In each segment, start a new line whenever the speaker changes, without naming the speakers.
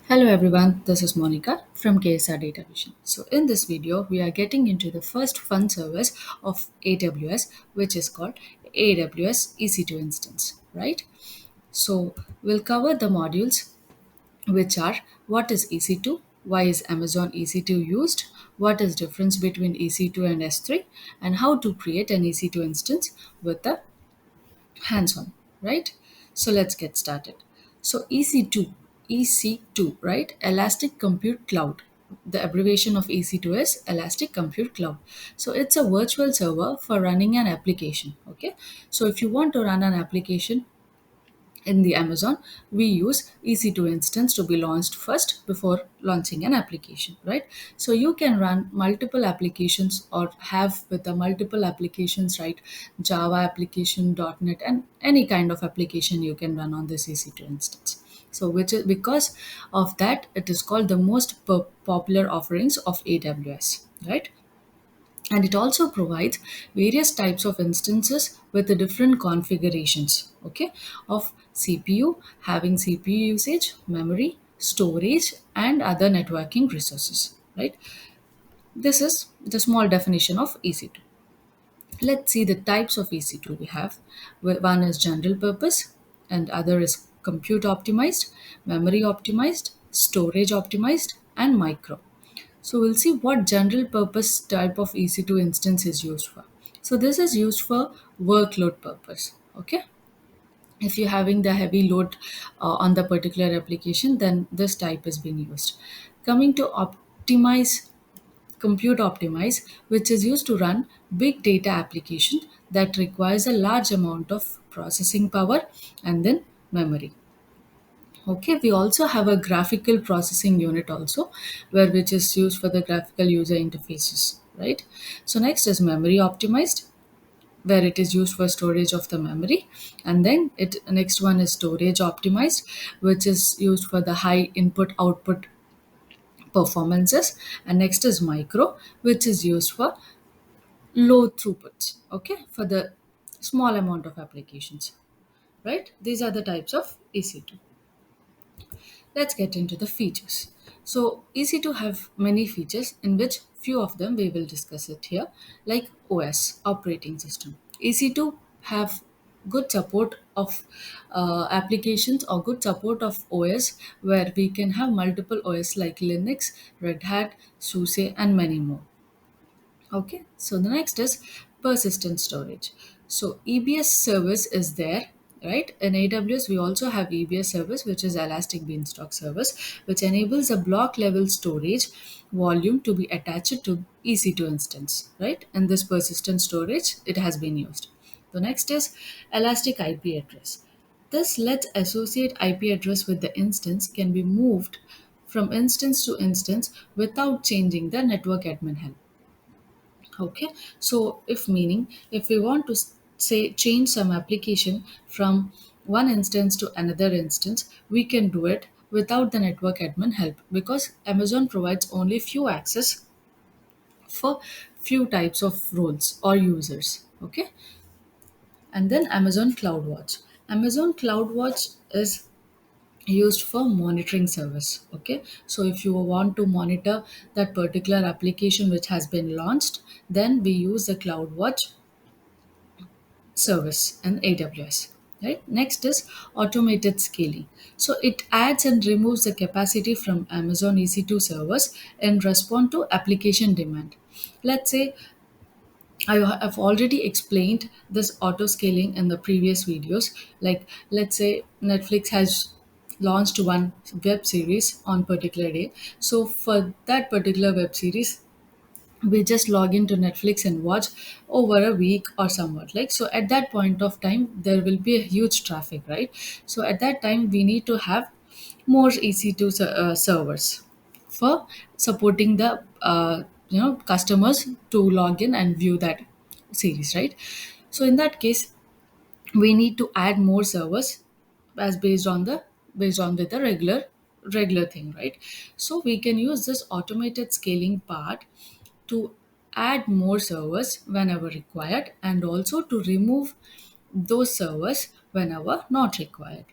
Hello everyone, this is Monica from KSR Datavizon. So in this video, we are getting into the first fun service of AWS, which is called AWS EC2 instance, right? So we'll cover the modules which are what is EC2, why is Amazon EC2 used, what is difference between EC2 and S3, and how to create an EC2 instance with the hands on, right? So let's get started. So EC2, right? Elastic Compute Cloud. The abbreviation of EC2 is Elastic Compute Cloud. So it's a virtual server for running an application. Okay. So if you want to run an application, in the Amazon, we use EC2 instance to be launched first before launching an application, right? So you can run multiple applications or have with the multiple applications, right? Java application, .NET, and any kind of application you can run on this EC2 instance. So which is because of that, it is called the most popular offerings of AWS, right? And it also provides various types of instances with the different configurations, okay, of CPU, having CPU usage, memory, storage, and other networking resources, right? This is the small definition of EC2. Let's see the types of EC2 we have. One is general purpose and other is compute optimized, memory optimized, storage optimized, and micro. So we'll see what general purpose type of EC2 instance is used for. So this is used for workload purpose. Okay. If you're having the heavy load on the particular application, then this type is being used. Coming to optimize, compute optimize, which is used to run big data application that requires a large amount of processing power and then memory. Okay, we also have a graphical processing unit also, where which is used for the graphical user interfaces, right? So next is memory optimized, where it is used for storage of the memory, and then it next one is storage optimized, which is used for the high input output performances, and next is micro, which is used for low throughputs. Okay, for the small amount of applications, right? These are the types of EC2. Let's get into the features. So EC2 have many features in which few of them we will discuss it here, like OS, operating system. EC2 have good support of applications or good support of OS, where we can have multiple OS like Linux, Red Hat, SUSE, and many more. Okay, so the next is persistent storage. So EBS service is there, right? In AWS, we also have EBS service, which is Elastic Beanstalk service, which enables a block level storage volume to be attached to EC2 instance, right? And this persistent storage, it has been used. The next is Elastic IP address. This lets associate IP address with the instance can be moved from instance to instance without changing the network admin help. Okay, so if meaning if we want to say change some application from one instance to another instance, we can do it without the network admin help, because Amazon provides only few access for few types of roles or users. Okay, and then Amazon CloudWatch. Amazon CloudWatch is used for monitoring service. Okay, so if you want to monitor that particular application which has been launched, then we use the CloudWatch service in AWS. Right. Next is automated scaling. So it adds and removes the capacity from Amazon EC2 servers in response to application demand. Let's say have already explained this auto scaling in the previous videos. Like, let's say Netflix has launched one web series on particular day. So for that particular web series, we just log into Netflix and watch over a week or somewhat, like, so at that point of time there will be a huge traffic, right? So at that time we need to have more EC2 servers for supporting the customers to log in and view that series, right? So in that case, we need to add more servers as based on with the regular thing, right? So we can use this automated scaling part to add more servers whenever required, and also to remove those servers whenever not required.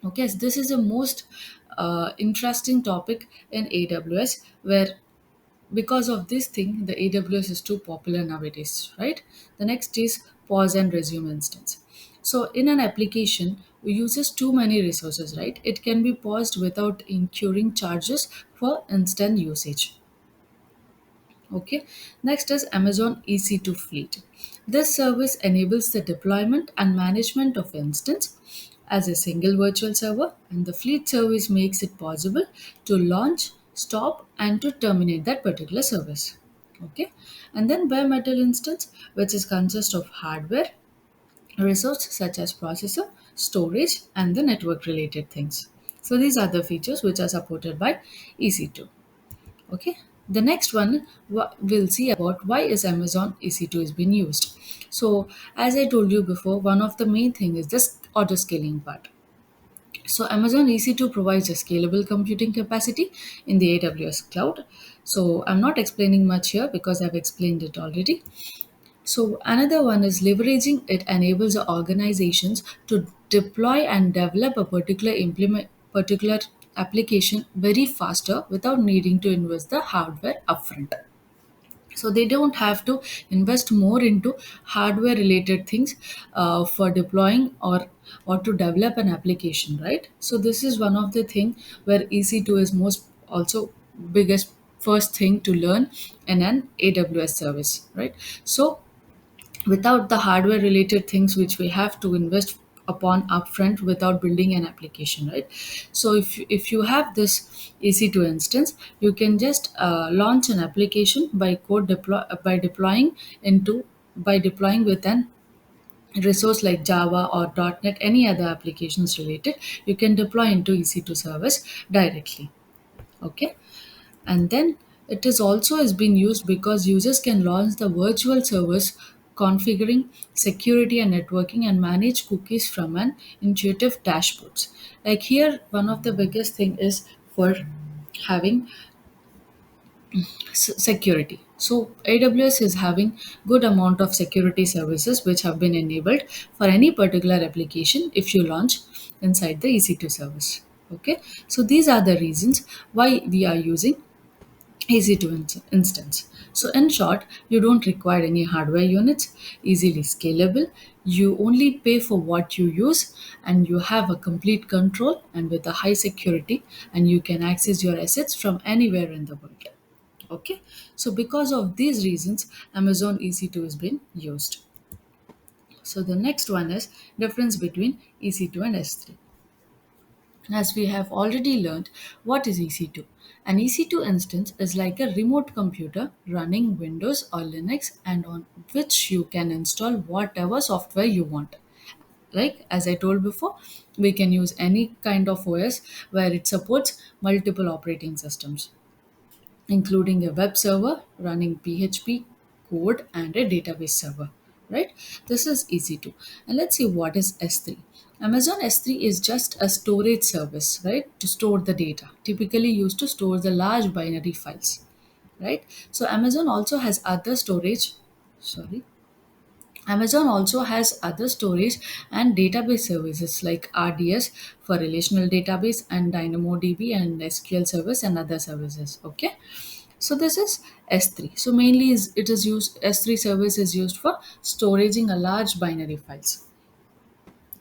Okay, so this is the most interesting topic in AWS, where because of this thing, the AWS is too popular nowadays, right? The next is pause and resume instance. So in an application, we uses too many resources, right? It can be paused without incurring charges for instant usage. Okay, next is Amazon EC2 Fleet. This service enables the deployment and management of instance as a single virtual server, and the fleet service makes it possible to launch, stop, and to terminate that particular service. Okay, and then bare metal instance, which is consist of hardware, resource such as processor, storage, and the network related things. So these are the features which are supported by EC2. Okay, the next one we'll see about why is Amazon EC2 is being used. So as I told you before, one of the main thing is this auto scaling part. So Amazon EC2 provides a scalable computing capacity in the AWS cloud. So I'm not explaining much here because I've explained it already. So another one is leveraging it enables the organizations to deploy and develop a particular application very faster without needing to invest the hardware upfront. So they don't have to invest more into hardware related things for deploying or to develop an application, right? So this is one of the thing where EC2 is most also biggest first thing to learn in an AWS service, right? So without the hardware related things which we have to invest upon upfront without building an application, right? So if you have this EC2 instance, you can just launch an application by code deploy by deploying into by deploying with an resource like Java or .NET, any other applications related, you can deploy into EC2 service directly. Okay, and then it is also has been used because users can launch the virtual servers, configuring security and networking, and manage cookies from an intuitive dashboards. Like here, one of the biggest thing is for having security. So AWS is having good amount of security services which have been enabled for any particular application if you launch inside the EC2 service. Okay, so these are the reasons why we are using EC2 instance. So in short, you don't require any hardware units, easily scalable. You only pay for what you use, and you have a complete control and with a high security, and you can access your assets from anywhere in the world. Okay, so because of these reasons, Amazon EC2 has been used. So the next one is difference between EC2 and S3. As we have already learned, what is EC2? An EC2 instance is like a remote computer running Windows or Linux and on which you can install whatever software you want. Like as I told before, we can use any kind of OS where it supports multiple operating systems, including a web server running PHP code and a database server, right? This is easy to. And let's see what is S3. Amazon S3 is just a storage service, right? To store the data, typically used to store the large binary files, right? So Amazon also has other storage, sorry, Amazon also has other storage and database services like RDS for relational database and DynamoDB and SQL service and other services. Okay, so this is S3. So mainly it is used S3 service is used for storing a large binary files.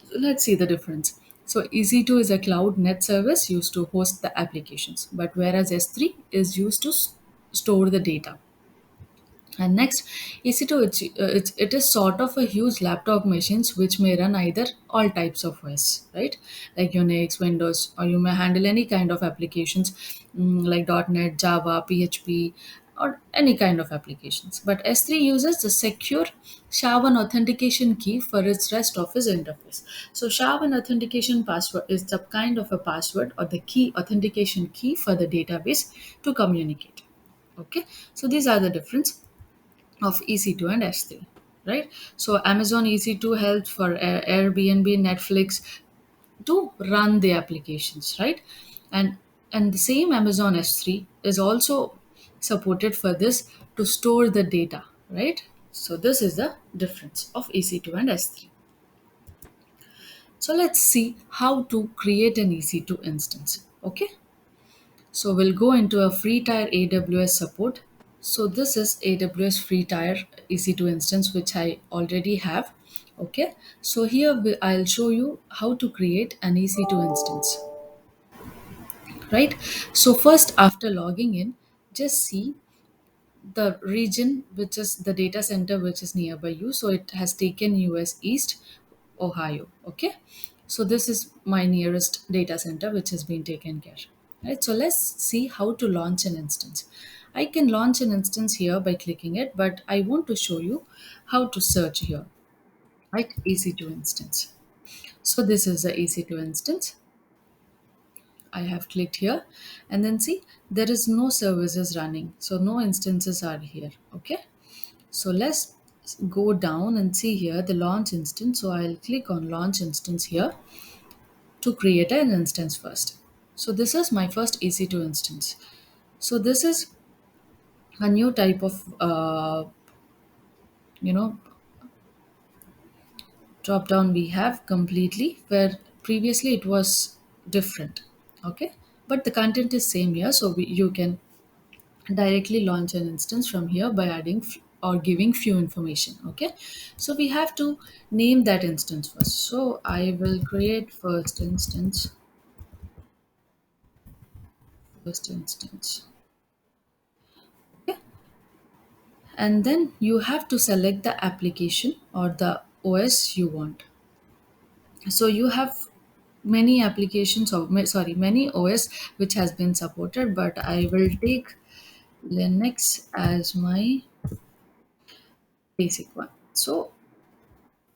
So let's see the difference. So EC2 is a cloud net service used to host the applications, but whereas S3 is used to store the data. And next, EC2, it is sort of a huge laptop machines which may run either all types of OS, right? Like Unix, Windows, or you may handle any kind of applications like .NET, Java, PHP, or any kind of applications. But S3 uses the secure SHA-1 authentication key for its rest of its interface. So SHA-1 authentication password is the kind of a password or the key authentication key for the database to communicate. Okay, so these are the difference of EC2 and S3, right? So Amazon EC2 helps for Airbnb, Netflix to run the applications, right? And and the same Amazon S3 is also supported for this to store the data, right? So this is the difference of EC2 and S3. So let's see how to create an EC2 instance. Okay, so we'll go into a free tier AWS support. So this is AWS free tier EC2 instance, which I already have. Okay, so here I'll show you how to create an EC2 instance, right? So first, after logging in, just see the region which is the data center which is nearby you. So it has taken US East, Ohio. Okay, so this is my nearest data center which has been taken care, right? So let's see how to launch an instance. I can launch an instance here by clicking it, but I want to show you how to search here, right? EC2 instance. So this is the EC2 instance. I have clicked here, and then see there is no services running, so no instances are here. Okay, so let's go down and see here the launch instance. So I'll click on launch instance here to create an instance first. So this is my first EC2 instance. So this is a new type of you know drop down we have completely, where previously it was different. Okay, but the content is same here, so you can directly launch an instance from here by adding or giving few information. Okay, so we have to name that instance first. So I will create first instance. Okay, and then you have to select the application or the OS you want. So you have many applications or sorry, many OS which has been supported, but I will take Linux as my basic one. So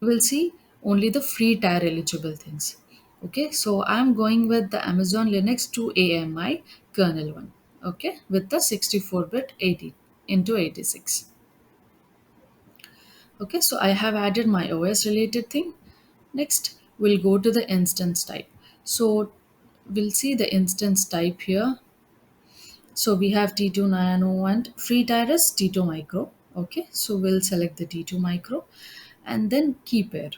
we'll see only the free tier eligible things. Okay, so I'm going with the Amazon Linux 2 AMI kernel one. Okay, with the 64-bit 80 into 86. Okay, so I have added my OS related thing. Next, we'll go to the instance type. So we'll see the instance type here. So we have T2 Nano and free tier is T2 Micro. Okay, so we'll select the T2 Micro and then key pair.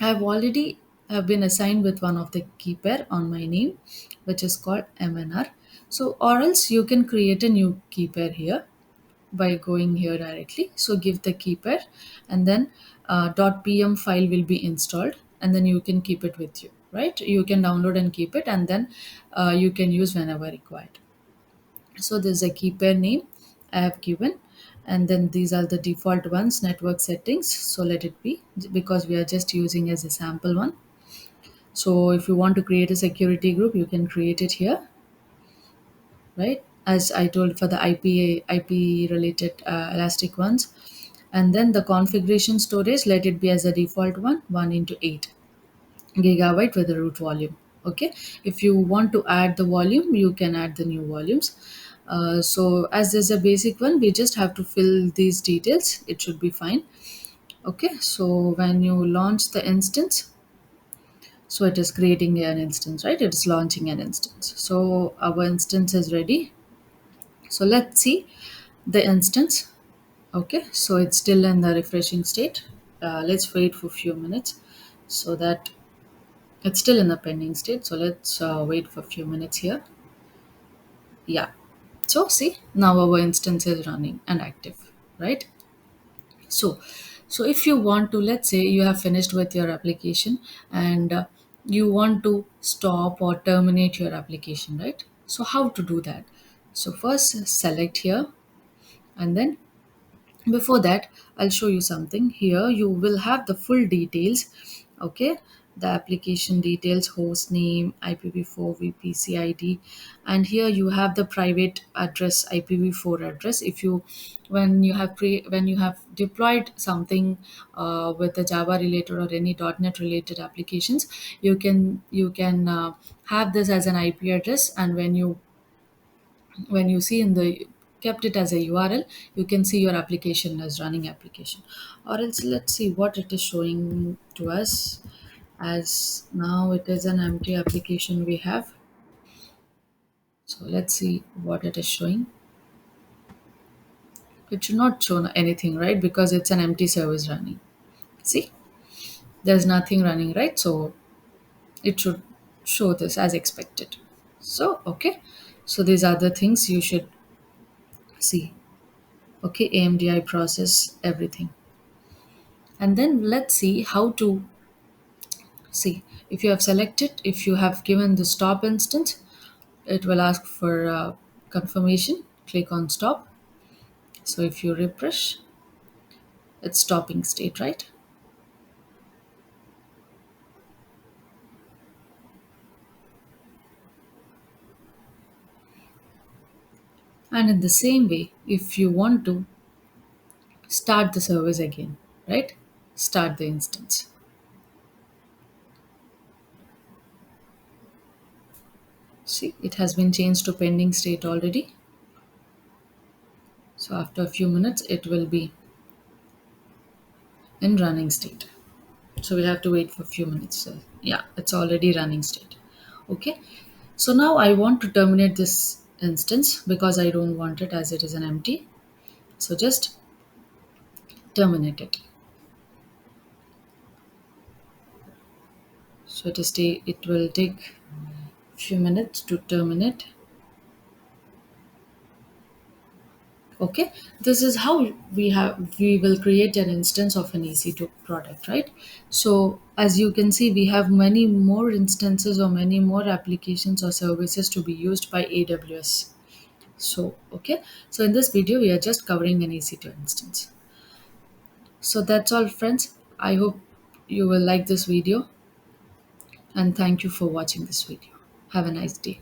I've already have been assigned with one of the key pair on my name, which is called MNR. So, or else you can create a new key pair here by going here directly. So, give the key pair, and then .pm file will be installed, and then you can keep it with you, right? You can download and keep it, and then you can use whenever required. So, there's a key pair name I have given, and then these are the default ones, network settings. So, let it be because we are just using as a sample one. So if you want to create a security group, you can create it here, right? As I told for the IP related elastic ones. And then the configuration storage, let it be as a default one, 1 into 8 gigabyte with the root volume. Okay. If you want to add the volume, you can add the new volumes. So as there's a basic one, we just have to fill these details. It should be fine. Okay. So when you launch the instance, so it is creating an instance, right? It's launching an instance. So our instance is ready. So let's see the instance. Okay, so it's still in the refreshing state. Let's wait for a few minutes so that it's still in the pending state. So let's wait for a few minutes here. Yeah. So see, now our instance is running and active, right? So, so if you want to, let's say you have finished with your application and you want to stop or terminate your application, right? So how to do that? So first select here, and then before that I'll show you something. Here you will have the full details. Okay, the application details, host name, IPv4 VPC ID, and here you have the private address, IPv4 address. If you when you have deployed something with the Java related or any .NET related applications, you can have this as an IP address, and when you see in the kept it as a URL, you can see your application as running application. Or else let's see what it is showing to us. As now it is an empty application we have. So let's see what it is showing. It should not show anything, right? Because it's an empty service running. See, there's nothing running, right? So it should show this as expected. So okay, so these are the things you should see. Okay, AMDI process everything. And then let's see how to see. If you have selected, if you have given the stop instance, it will ask for confirmation. Click on stop. So if you refresh, it's stopping state, right? And in the same way, if you want to start the service again, right? Start the instance. See, it has been changed to pending state already. So after a few minutes, it will be in running state. So we have to wait for a few minutes. So yeah, it's already running state. Okay. So now I want to terminate this instance because I don't want it as it is an empty. So just terminate it. So it will take few minutes to terminate. Okay, this is how we will create an instance of an EC2 product, right? So as you can see, we have many more instances or many more applications or services to be used by AWS. So okay, so in this video we are just covering an EC2 instance. So that's all, friends. I hope you will like this video, and thank you for watching this video. Have a nice day.